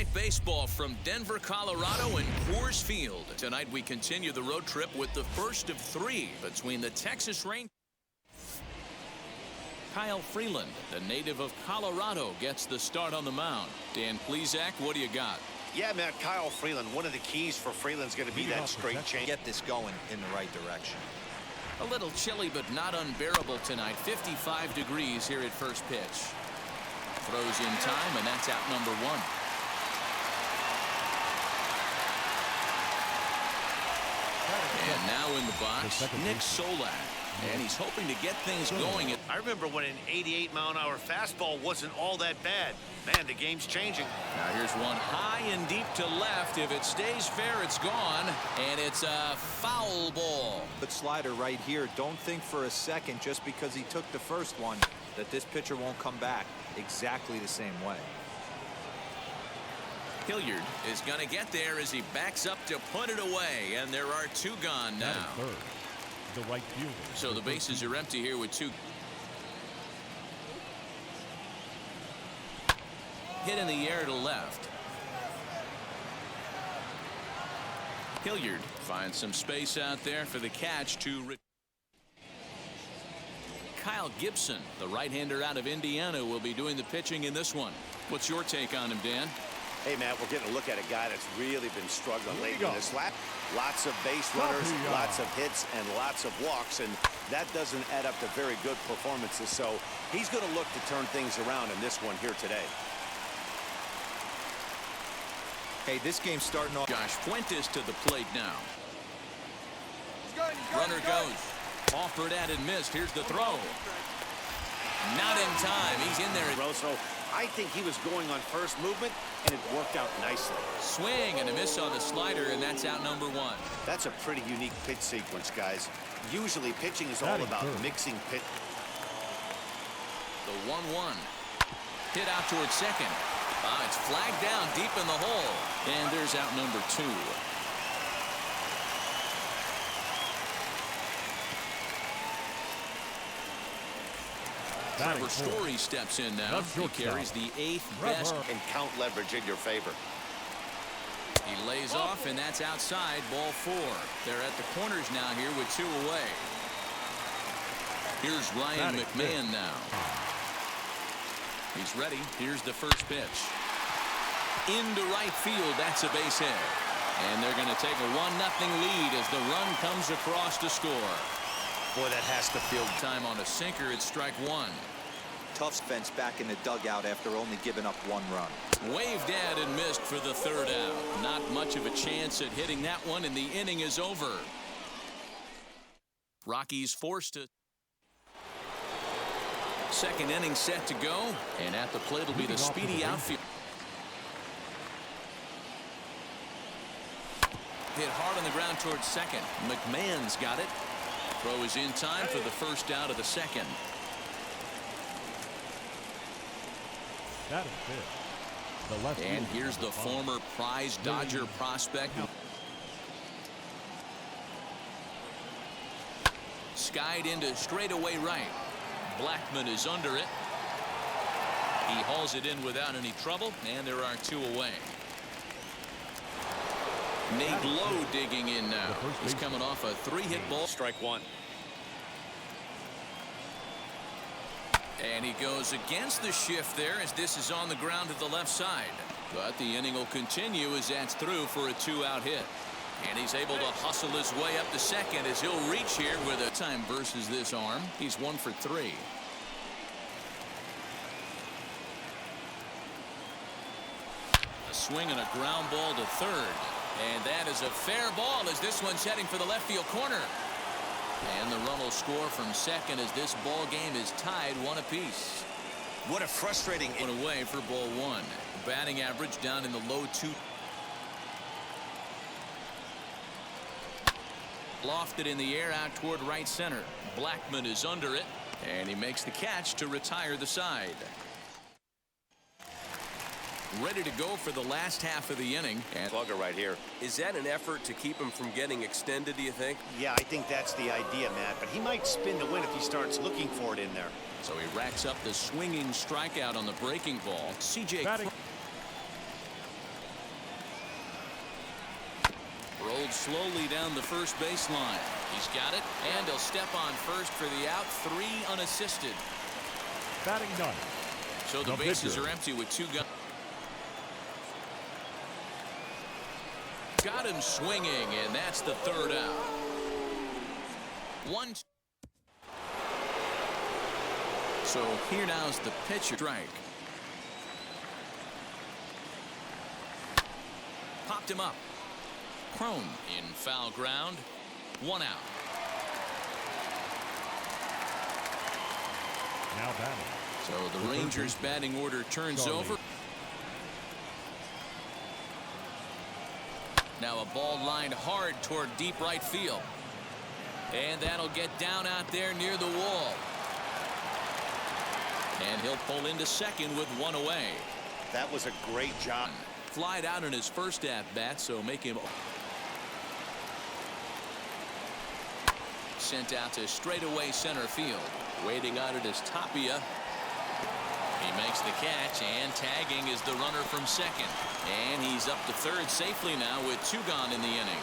Night Baseball from Denver, Colorado and Coors Field. Tonight we continue the road trip with the first of 3 between the Texas Rangers. Kyle Freeland, the native of Colorado, gets the start on the mound. Dan Plesac, what do you got? Yeah, Matt, Kyle Freeland. One of the keys for Freeland's going to be that straight change. Get this going in the right direction. A little chilly, but not unbearable tonight. 55 degrees here at first pitch. Throws in time, and that's out number 1. And now in the box, Nick Solak. And he's hoping to get things going. I remember when an 88-mile-an-hour fastball wasn't all that bad. Man, the game's changing. Now here's one high and deep to left. If it stays fair, it's gone. And it's a foul ball. But slider right here. Don't think for a second, just because he took the first one, that this pitcher won't come back exactly the same way. Hilliard is going to get there as he backs up to put it away. And there are 2 gone now. The right fielder. So the bases are empty here with 2. Hit in the air to left. Hilliard finds some space out there for the catch to Kyle Gibson, the right-hander out of Indiana, will be doing the pitching in this one. What's your take on him, Dan? Hey, Matt, we're getting a look at a guy that's really been struggling lately in this lap. Lots of base runners, lots of hits, and lots of walks, and that doesn't add up to very good performances. So he's going to look to turn things around in this one here today. Hey, this game's starting off. Josh Fuentes to the plate now. Runner goes. Offered at and missed. Here's the throw. Not in time. He's in there. So I think he was going on first movement, and it worked out nicely. Swing and a miss on the slider, and that's out number 1. That's a pretty unique pitch sequence, guys. Usually pitching is all about mixing pitch. The 1-1. Hit out towards second. It's flagged down deep in the hole. And there's out number 2. Trevor Story steps in now. He carries the 8th best. And count leverage in your favor. He lays off, and that's outside. Ball 4. They're at the corners now here with 2 away. Here's Ryan McMahon now. He's ready. Here's the first pitch. Into right field. That's a base hit. And they're going to take a 1-0 lead as the run comes across to score. Boy, that has to feel time on a sinker. It's strike 1. Tough fence back in the dugout after only giving up 1 run. Waved at and missed for the 3rd out. Not much of a chance at hitting that one, and the inning is over. Rockies forced to. 2nd inning set to go, and at the plate will be the speedy outfield. Hit hard on the ground towards second. McMahon's got it. Throw is in time for the 1st out of the 2nd. That is it. The left and here's the former prize Dodger prospect. Skied into straightaway right. Blackman is under it. He hauls it in without any trouble, and there are 2 away. Nate Lowe digging in now. He's coming off a 3-hit ball. Strike 1. And he goes against the shift there as this is on the ground to the left side. But the inning will continue as that's through for a 2-out hit. And he's able to hustle his way up to second as he'll reach here with a time versus this arm. He's 1 for 3. A swing and a ground ball to third. And that is a fair ball as this one's heading for the left field corner. And the run will score from second as this ball game is tied 1 apiece. What a frustrating one away for ball 1. Batting average down in the low 2. Lofted in the air out toward right center. Blackman is under it, and he makes the catch to retire the side. Ready to go for the last half of the inning. And slugger right here. Is that an effort to keep him from getting extended, do you think? Yeah, I think that's the idea, Matt. But he might spin to win if he starts looking for it in there. So he racks up the swinging strikeout on the breaking ball. CJ slowly down the first baseline. He's got it, and he'll step on first for the out. 3 unassisted. Batting ninth. So the bases are empty with 2 guys. Got him swinging, and that's the 3rd out. 1. So here now's the pitcher. Strike. Popped him up. Cron in foul ground. 1 out. Now batting. So the Rangers batting order turns over. Now a ball lined hard toward deep right field. And that'll get down out there near the wall. And he'll pull into second with 1 away. That was a great job. Flied out in his first at-bat, so make him sent out to straightaway center field. Waiting on it is Tapia. He makes the catch, and tagging is the runner from second. And he's up to third safely now with 2 gone in the inning.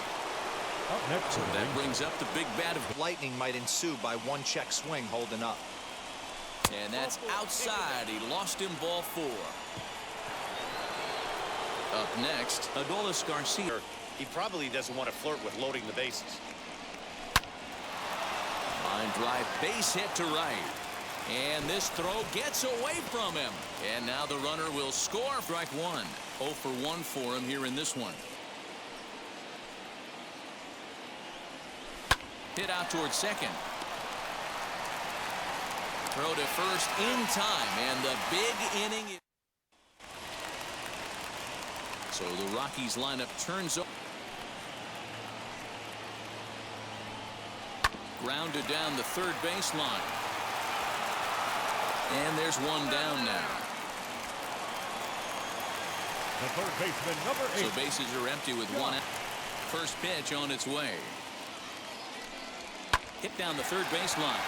Up next, so that brings up the big bat of lightning might ensue by 1 check swing holding up. And that's outside. He lost him ball 4. Up next, Adolis Garcia. He probably doesn't want to flirt with loading the bases. Line drive, base hit to right. And this throw gets away from him. And now the runner will score. Strike 1. 0 for 1 for him here in this one. Hit out towards second. Throw to first in time. And the big inning. So the Rockies lineup turns over. Grounded down the third baseline. And there's 1 down now. The third baseman, number 8. So bases are empty with 1 out. First pitch on its way. Hit down the third baseline.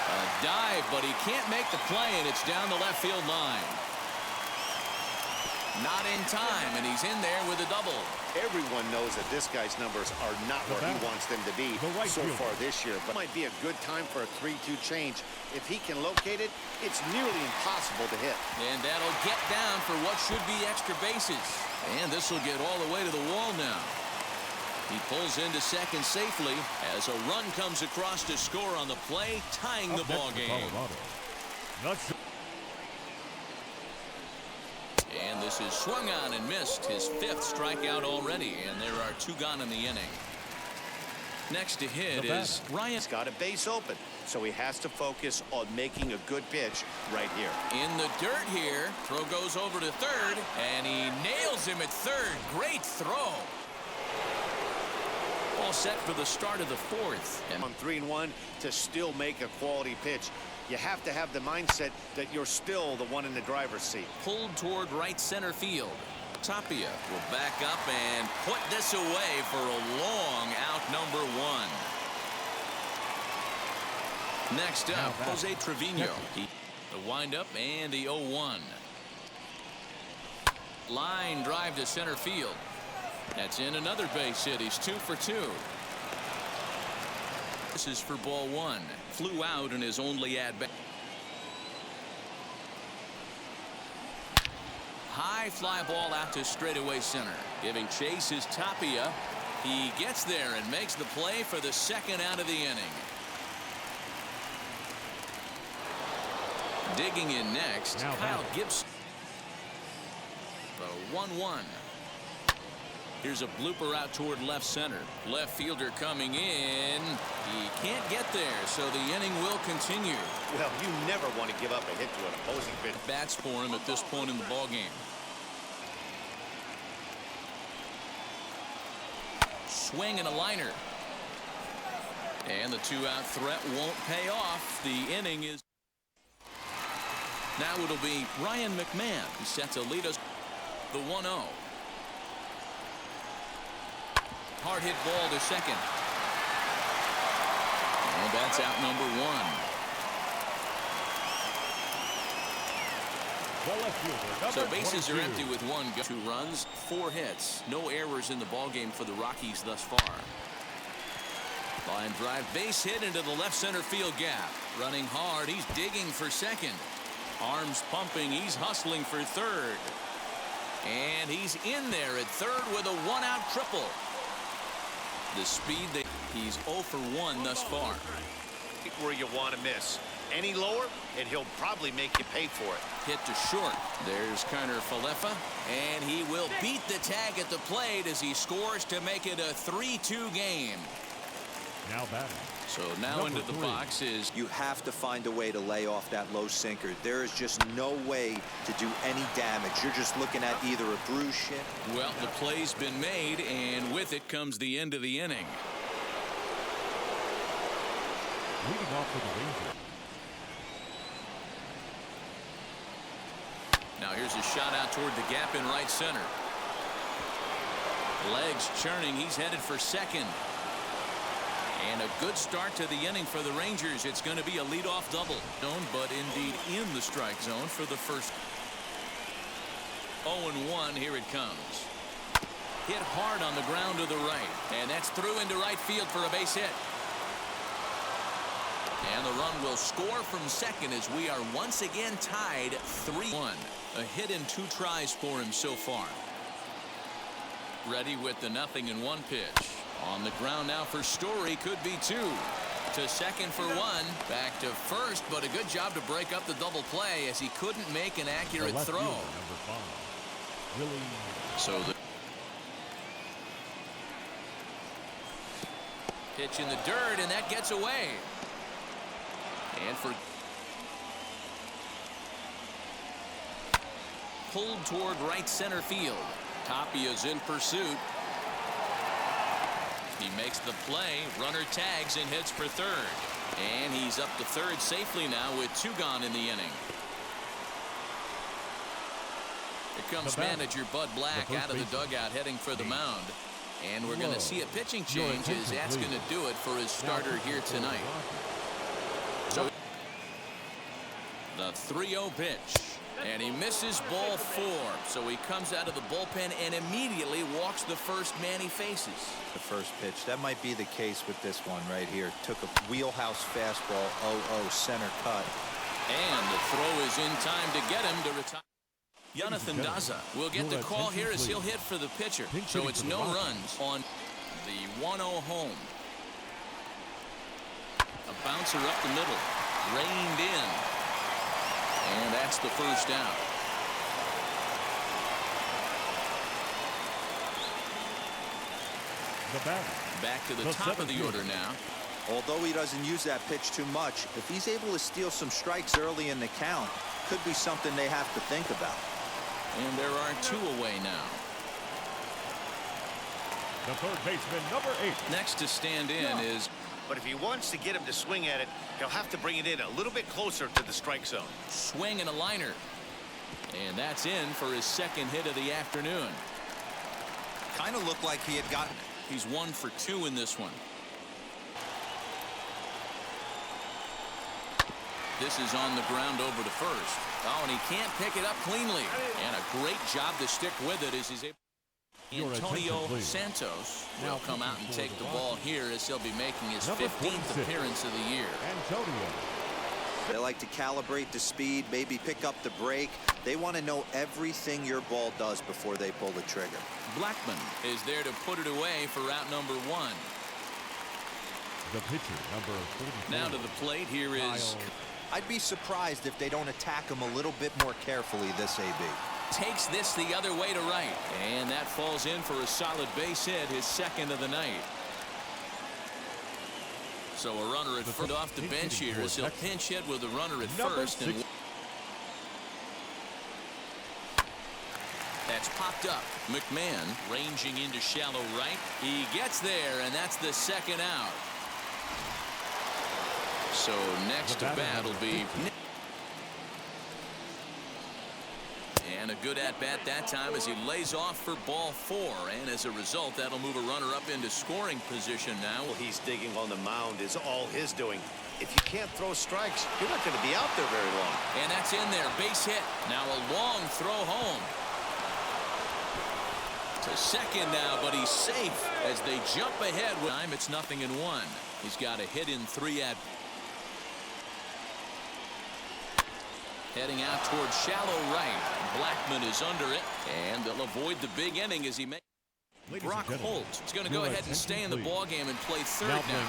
A dive, but he can't make the play, and it's down the left field line. Not in time, and he's in there with a double. Everyone knows that this guy's numbers are not where he wants them to be so far this year. But it might be a good time for a 3-2 change. If he can locate it, it's nearly impossible to hit. And that'll get down for what should be extra bases. And this will get all the way to the wall now. He pulls into second safely as a run comes across to score on the play, tying the ball game. And this is swung on and missed. His 5th strikeout already, and there are 2 gone in the inning. Next to hit is Ryan. He's got a base open, so he has to focus on making a good pitch right here. In the dirt here. Throw goes over to third, and he nails him at third. Great throw. All set for the start of the 4th. And on 3-1 to still make a quality pitch. You have to have the mindset that you're still the one in the driver's seat. Pulled toward right center field. Tapia will back up and put this away for a long out, number 1. Next up, Jose Trevino. The windup and the 0-1. Line drive to center field. That's in another base hit. He's 2 for 2. This is for ball 1. Flew out in his only at-bat. High fly ball out to straightaway center. Giving chase is Tapia. He gets there and makes the play for the 2nd out of the inning. Digging in next, Kyle Gibson. The 1-1. Here's a blooper out toward left center. Left fielder coming in. He can't get there, so the inning will continue. Well, you never want to give up a hit to an opposing pitcher. Bats for him at this point in the ball game. Swing and a liner. And the 2-out threat won't pay off. The inning is. Now it'll be Ryan McMahon who set to lead us. The 1-0. Hard hit ball to second. And that's out number 1. The left fielder, So number bases 22. are empty with one go. 2 runs, 4 hits. No errors in the ballgame for the Rockies thus far. Line drive, base hit into the left center field gap. Running hard, he's digging for second. Arms pumping, he's hustling for third. And he's in there at third with a 1-out triple. The speed that he's 0 for 1 thus far. Where you want to miss. Any lower, and he'll probably make you pay for it. Hit to short. There's Kiner-Falefa, and he will beat the tag at the plate as he scores to make it a 3-2 game. Now batting. So now Number into the 3. box is You have to find a way to lay off that low sinker. There is just no way to do any damage. You're just looking at either a bruise shin. well, the play's been made, and with it comes the end of the inning. Leading off for the Rangers. Now here's a shot out toward the gap in right center. Legs churning. He's headed for second. And a good start to the inning for the Rangers. It's going to be a leadoff double. But indeed in the strike zone for the first. 0-1. Here it comes. Hit hard on the ground to the right. And that's through into right field for a base hit. And the run will score from second as we are once again tied 3-1. A hit in 2 tries for him so far. Ready with the 0-1 pitch. On the ground now for Story. Could be 2. To second for 1. Back to first, but a good job to break up the double play as he couldn't make an accurate The left throw. fielder, number 5. Willie. So the pitch in the dirt, and that gets away. And for pulled toward right center field. Tapia's in pursuit. He makes the play. Runner tags and heads for third. And he's up to third safely now with 2 gone in the inning. Here comes manager Bud Black out of the dugout heading for the mound. And we're going to see a pitching change as that's going to do it for his starter here tonight. So the 3-0 pitch. And he misses ball 4. So he comes out of the bullpen and immediately walks the first man he faces. The first pitch. That might be the case with this one right here. Took a wheelhouse fastball. 0-0 center cut. And the throw is in time to get him to retire. Jonathan Daza will get the call here as he'll hit for the pitcher. So it's no runs on the 1-0 home. A bouncer up the middle. Reined in. And that's the first out. The batter. Back to the top of the order now. Although he doesn't use that pitch too much, if he's able to steal some strikes early in the count, could be something they have to think about. And there are 2 away now. The third baseman, number 8. Next to stand in is. But if he wants to get him to swing at it, he'll have to bring it in a little bit closer to the strike zone. Swing and a liner. And that's in for his second hit of the afternoon. Kind of looked like he had gotten it. He's 1 for 2 in this one. This is on the ground over to first. Oh, and he can't pick it up cleanly. And a great job to stick with it as he's able. Antonio Santos will come out and take the ball here as he'll be making his 15th appearance of the year. Antonio. They like to calibrate the speed, maybe pick up the break. They want to know everything your ball does before they pull the trigger. Blackman is there to put it away for out number 1. The pitcher, number 44. Now to the plate here is. I'd be surprised if they don't attack him a little bit more carefully this AB. Takes this the other way to right. And that falls in for a solid base hit, his second of the night. So a runner at first off the bench here as he'll pinch hit with a runner at first. And that's popped up. McMahon ranging into shallow right. He gets there, and that's the second out. So next to bat will be. And a good at-bat that time as he lays off for ball 4. And as a result, that'll move a runner up into scoring position now. Well, he's digging on the mound is all his doing. If you can't throw strikes, you're not going to be out there very long. And that's in there. Base hit. Now a long throw home. To second now, but he's safe as they jump ahead. It's 0-1. He's got a hit in 3 at. Heading out towards shallow right. Blackman is under it, and they'll avoid the big inning as he makes. Brock Holt is going to go ahead and stay in the ballgame and play third now.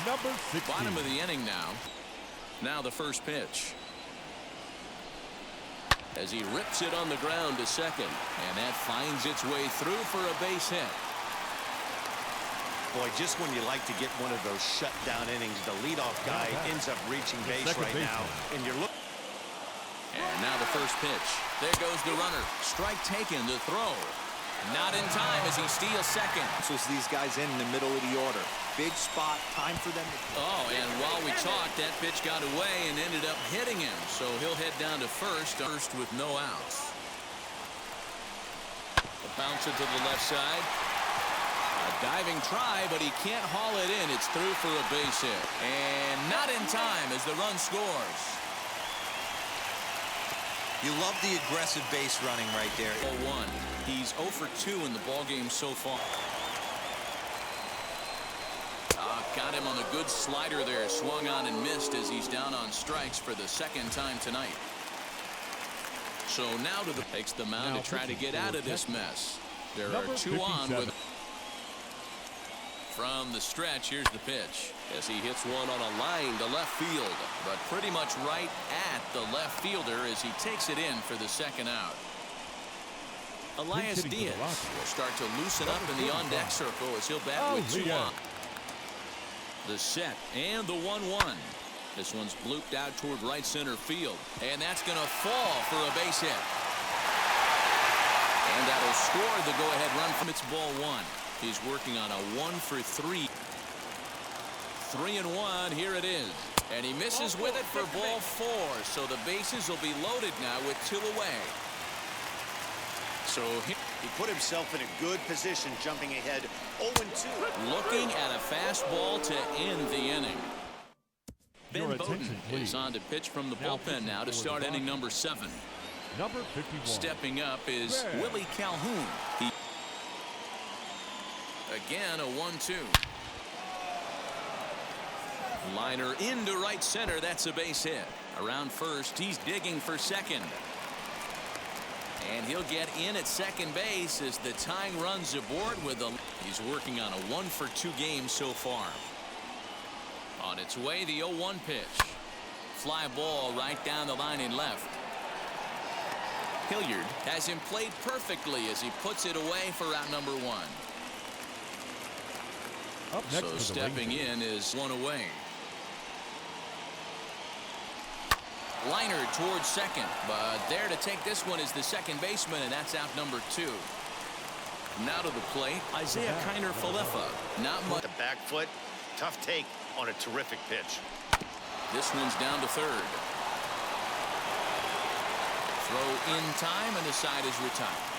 Number 16. Bottom of the inning now. Now the first pitch. As he rips it on the ground to second, and that finds its way through for a base hit. Boy, just when you like to get one of those shutdown innings, the leadoff guy ends up reaching base right now, and you're looking. And now the first pitch. There goes the runner. Strike taken to throw. Not in time as he steals second. So these guys in the middle of the order. Big spot, time for them to. Oh, and while we talked, that pitch got away and ended up hitting him. So he'll head down to first with no outs. A bounce it to the left side. A diving try, but he can't haul it in. It's through for a base hit. And not in time as the run scores. You love the aggressive base running right there. 0-1. He's 0 for 2 in the ballgame so far. Got him on a good slider there. Swung on and missed as he's down on strikes for the second time tonight. So now takes the mound to try to get out of this mess. There are 2 on with. From the stretch, here's the pitch as he hits one on a line to left field, but pretty much right at the left fielder as he takes it in for the second out. Elias Diaz will start to loosen up in the on-deck circle as he'll bat with 2 on. The set and the 1-1. This one's blooped out toward right center field, and that's going to fall for a base hit. And that'll score the go-ahead run from its ball 1. He's working on a 1 for 3. 3-1. Here it is. And he misses with it for ball 4. So the bases will be loaded now with 2 away. So he put himself in a good position jumping ahead 0-2. Looking at a fastball to end the inning. Ben Bowden is on to pitch from the bullpen now to start inning number 7. Number 51. Stepping up is Willie Calhoun. Again, a 1-2. Liner into right center. That's a base hit. Around first, he's digging for second. And he'll get in at second base as the tying runs aboard with a. He's working on a 1 for 2 game so far. On its way, the 0-1 pitch. Fly ball right down the line in left. Hilliard has him played perfectly as he puts it away for out number 1. So stepping in is 1 away. Liner towards second, but there to take this one is the second baseman, and that's out number 2. Now to the plate, Isaiah Kiner-Falefa. Not much. The back foot, tough take on a terrific pitch. This one's down to third. Throw in time, and the side is retired.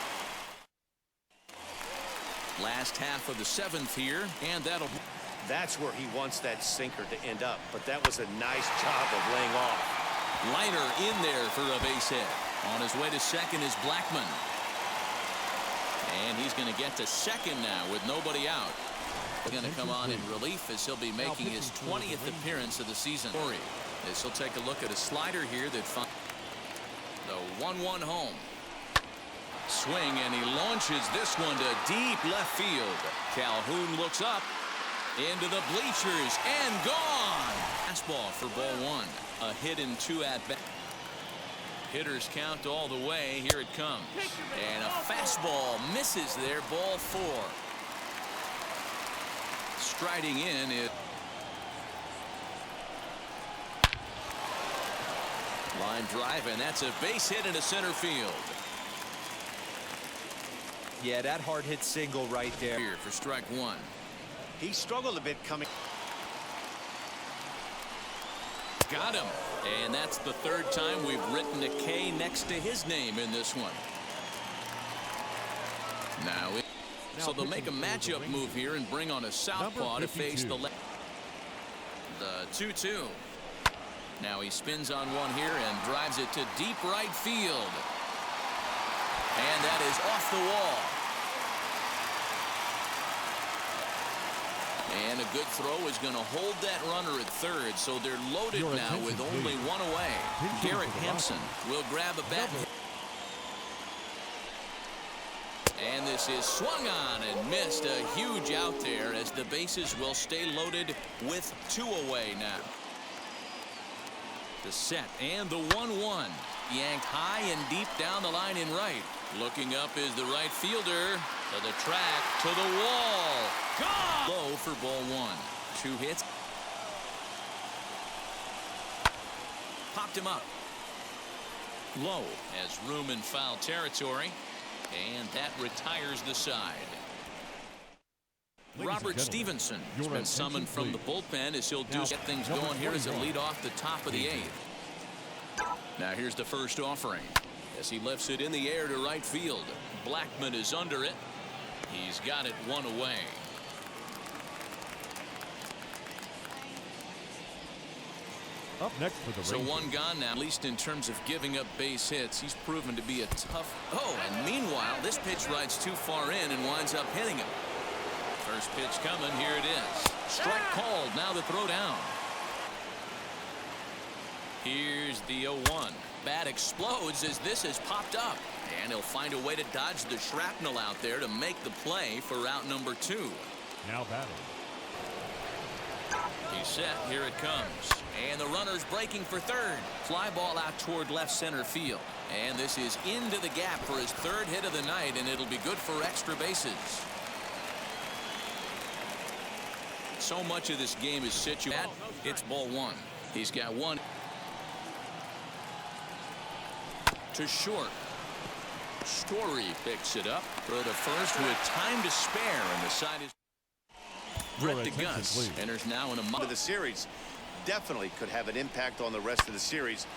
Last half of the 7th here, and that'll. That's where he wants that sinker to end up, but that was a nice job of laying off. Liner in there for a base hit. On his way to second is Blackman. And he's going to get to second now with nobody out. He's going to come on in relief as he'll be making his 20th appearance of the season. As he'll take a look at a slider here that finds the 1-1 home. Swing, and he launches this one to deep left field. Calhoun looks up into the bleachers and gone. Fastball for ball 1. A hit in 2 at-bats. Hitters count all the way. Here it comes. And a fastball misses there. Ball 4. Striding in is line drive, and that's a base hit into center field. Yeah, that hard hit single right there. Here for strike 1. He struggled a bit coming. Got him. And that's the third time we've written a K next to his name in this one. So they'll make a matchup move here and bring on a southpaw to face the left. The 2-2. Now he spins on one here and drives it to deep right field. And that is off the wall. And a good throw is going to hold that runner at third, so they're loaded now with only one away. Garrett Hampson will grab a bat. And this is swung on and missed. A huge out there as the bases will stay loaded with two away now. The set and the 1-1. Yanked high and deep down the line in right. Looking up is the right fielder. To the track, to the wall. Gone! Low for ball one. 2 hits. Popped him up. Low has room in foul territory. And that retires the side. Robert Stevenson has been summoned from the bullpen as he'll get things going here as a lead off the top of the 8th. Now here's the first offering as he lifts it in the air to right field. Blackman is under it. He's got it one away. Up next for the So one gone now, at least in terms of giving up base hits. He's proven to be a tough. Oh, and meanwhile, this pitch rides too far in and winds up hitting him. First pitch coming. Here it is. Strike called. Now the throw down. Here's the 0-1. Bat explodes as this has popped up. And he'll find a way to dodge the shrapnel out there to make the play for out number 2. Now batting. He's set. Here it comes. And the runner's breaking for third. Fly ball out toward left center field. And this is into the gap for his third hit of the night, and it'll be good for extra bases. So much of this game is situated. It's ball one. He's got one. To short. Story picks it up. Throw to first with time to spare, and the side is. Brett DeGus enters now in a month of the series. Definitely could have an impact on the rest of the series.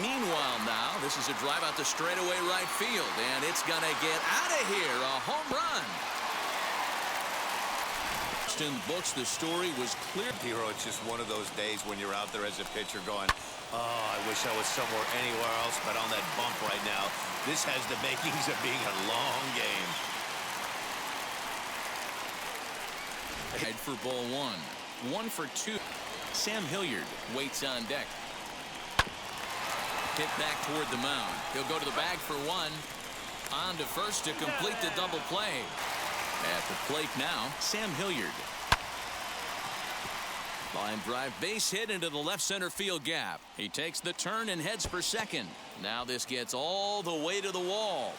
Meanwhile now, this is a drive out to straightaway right field, and it's gonna get out of here. A home run. In the books, the story was clear. Hero, it's just one of those days when you're out there as a pitcher going, oh, I wish I was somewhere anywhere else but on that bump right now. This has the makings of being a long game. Head for ball one. 1 for 2. Sam Hilliard waits on deck. Hit back toward the mound. He'll go to the bag for one. On to first to complete the double play. At the plate now, Sam Hilliard. Line drive base hit into the left center field gap. He takes the turn and heads for second. Now this gets all the way to the wall.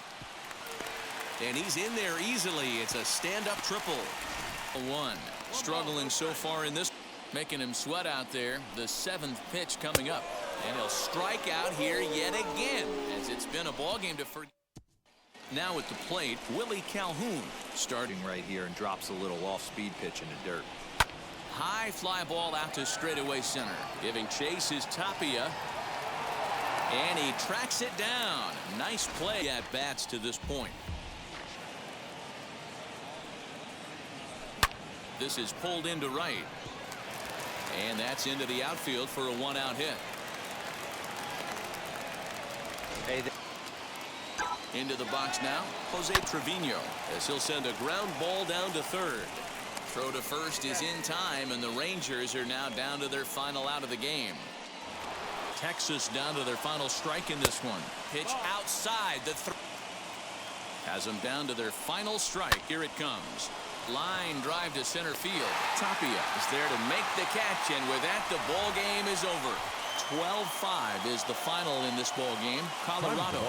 And he's in there easily. It's a stand-up triple. 1. Struggling so far in this. Making him sweat out there. The 7th pitch coming up. And he'll strike out here yet again, as it's been a ball game to forget. Now at the plate, Willie Calhoun. Starting right here and drops a little off-speed pitch in the dirt. High fly ball out to straightaway center. Giving chase is Tapia. And he tracks it down. Nice play at bats to this point. This is pulled into right. And that's into the outfield for a 1-out hit. Into the box now, Jose Trevino, as he'll send a ground ball down to third. Throw to first is in time, and the Rangers are now down to their final out of the game. Texas down to their final strike in this one. Pitch outside the has them down to their final strike. Here it comes. Line drive to center field. Tapia is there to make the catch, and with that, the ball game is over. 12-5 is the final in this ball game. Colorado